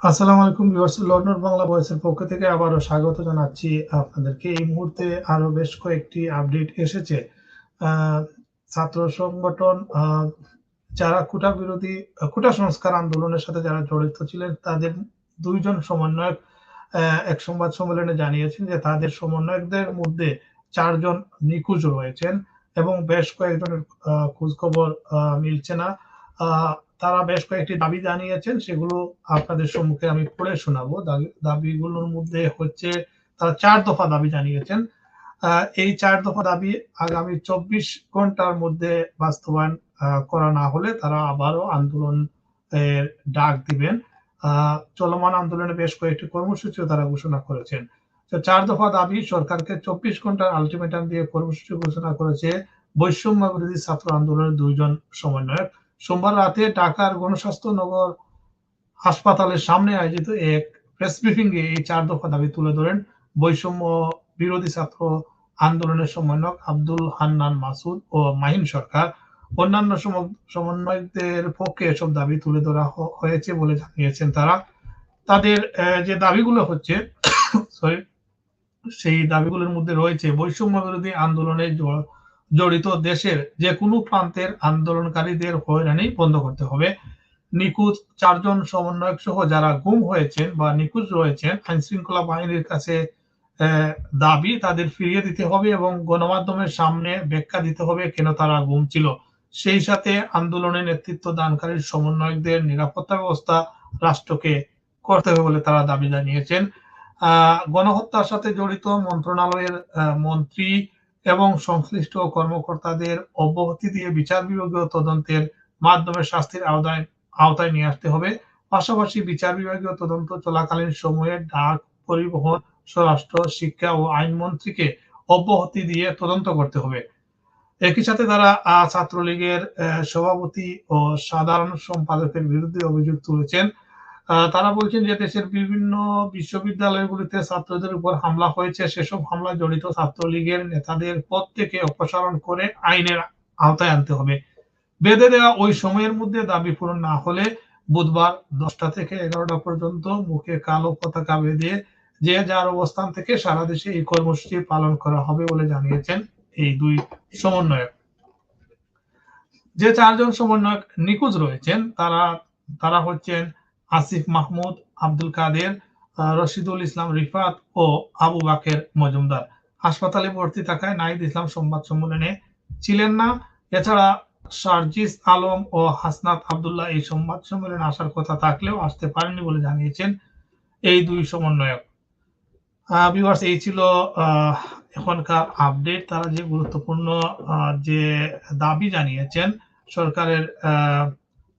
আসসালামু আলাইকুম viewers, London Bangla ভয়েসের পক্ষ থেকে আবারও স্বাগত জানাচ্ছি আপনাদেরকে। এই মুহূর্তে আরো বেশ কয়েকটি আপডেট এসেছে। আ ছাত্র সংগঠন যারা কোটা বিরোধী কোটা সংস্কার আন্দোলনের সাথে যারা জড়িত ছিলেন তাদের ২ জন সমন্বয়ক এক সংবাদ সম্মেলনে জানিয়েছেন যে তাদের সমন্বয়কদের মধ্যে ৪ জন নিখোঁজ রয়েছেন এবং বেশ কয়েকজনের খোঁজখবর মিলছে না। আ তারা বেশ কয়েকটি দাবি জানিয়েছেন, সেগুলো আপনাদের সম্মুখে আমি পড়ে শোনাবো। দাবিগুলোর মধ্যে হচ্ছে তারা ৪ দফা দাবি জানিয়েছেন। আ এই ৪ দফা দাবি আগামী ২৪ ঘন্টার মধ্যে বাস্তবায়ন করা না হলে তারা আবারও আন্দোলন এর ডাক দিবেন। আ চলমান আন্দোলনে বেশ কয়েকটি কর্মসূচিও তারা ঘোষণা করেছেন। তো ৪ দফা দাবি সরকারকে ২৪ ঘন্টার আল্টিমেটাম দিয়ে কর্মসূচি ঘোষণা করেছে বৈষম্য বিরোধী ছাত্র আন্দোলনের ২ জন সমন্বয়ক। সোমবার রাতে ঢাকার গণস্বাস্থ্য নগর হাসপাতালের সামনে আয়োজিত এক প্রেস ব্রিফিং এ এই ৪ দফা দাবি তুলে ধরেন বৈষম্য বিরোধী ছাত্র আন্দোলনের সমন্বয়ক আব্দুল হান্নান মাসুদ ও মাহিন সরকার। অন্যান্য সমন্বয়কদের পক্ষে এসব দাবি তুলে ধরা হয়েছে বলে জানিয়েছেন তারা। তাদের যে দাবিগুলো হচ্ছে সরি সেই দাবিগুলোর মধ্যে রয়েছে বৈষম্য বিরোধী আন্দোলনে জড়িত দেশের যেকোনো প্রান্তের আন্দোলনকারীদের হয়রানি বন্ধ করতে হবে। নিখোঁজ ৪ জন সমন্বয়ক সহ যারা গুম হয়েছেন বা নিখোঁজ রয়েছেন, আইনশৃঙ্খলা বাহিনীর কাছে দাবি তাদের ফিরিয়ে দিতে হবে এবং গণমাধ্যমের সামনে ব্যাখ্যা দিতে হবে কেন তারা গুম ছিল। সেই সাথে আন্দোলনে নেতৃত্ব দানকারী সমন্বয়কদের নিরাপত্তা ব্যবস্থা রাষ্ট্রকে করতে হবে বলে তারা দাবি জানিয়েছেন। গণহত্যার সাথে জড়িত মন্ত্রণালয়ের মন্ত্রী এবং সংশ্লিষ্ট কর্মকর্তাদের অব্যাহতি দিয়ে বিচার বিভাগীয় তদন্তের মাধ্যমে শাস্তির আওতায় নিয়ে আসতে হবে। পাশাপাশি বিচার বিভাগীয় তদন্ত চলাকালীন সময়ে ডাক, পরিবহন, স্বরাষ্ট্র, শিক্ষা ও আইনমন্ত্রীকে অব্যাহতি দিয়ে তদন্ত করতে হবে। একই সাথে তারা ছাত্রলীগের সভাপতি ও সাধারণ সম্পাদকের বিরুদ্ধে অভিযোগ তুলেছেন। তারা বলছেন যে দেশের বিভিন্ন বিশ্ববিদ্যালয়গুলিতে ছাত্রদের উপর হামলা হয়েছে। সেসব হামলায় জড়িত ছাত্রলীগের নেতাদের পদ থেকে অপসারণ করে আইনের আওতায় আনতে হবে। বেঁধে দেওয়া ওই সময়ের মধ্যে দাবি পূরণ না হলে বুধবার ১০টা থেকে ১১টা পর্যন্ত মুখে কালো পতাকা বেঁধে যে যার অবস্থান থেকে সারা দেশে এই কর্মসূচি পালন করা হবে বলে জানিয়েছেন এই ২ সমন্বয়ক। যে ৪ জন সমন্বয়ক নিখোঁজ রয়েছেন তারা হচ্ছেন আসিফ মাহমুদ, আব্দুল কাদের, রশিদুল ইসলাম রিফাত ও আবু বাকের মজুমদার। হাসপাতালে ভর্তি থাকায় নাহিদ ইসলাম সংবাদ সম্মেলনে ছিলেন না। এছাড়া সার্জিস আলম ও হাসনাত আব্দুল্লাহ এই সংবাদ সম্মেলনে আসার কথা থাকলেও আসতে পারেননি বলে জানিয়েছেন এই ২ সমন্বয়ক। ভিউয়ার্স, এই ছিল এখনকার আপডেট। তারা যে গুরুত্বপূর্ণ যে দাবি জানিয়েছেন সরকারের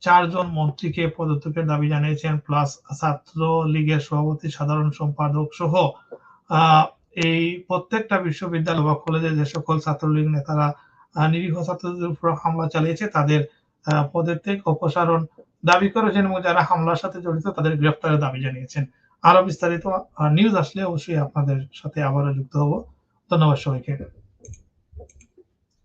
৪ জন মন্ত্রীকে পদত্যাগের দাবি জানিয়েছেন, প্লাস ছাত্রলীগের সভাপতি, সাধারণ সম্পাদক সহ আ এই প্রত্যেকটা বিশ্ববিদ্যালয় বা কলেজে যে সকল ছাত্রলীগ নেতারা নিরীহ ছাত্রদের উপর হামলা চালিয়েছে তাদের পদত্যাগ, অপসারণ দাবি করেছেন এবং যারা হামলার সাথে জড়িত তাদের গ্রেফতারের দাবি জানিয়েছেন। আরো বিস্তারিত নিউজ আসলে অবশ্যই আপনাদের সাথে আবারও যুক্ত হব। ধন্যবাদ সবাইকে।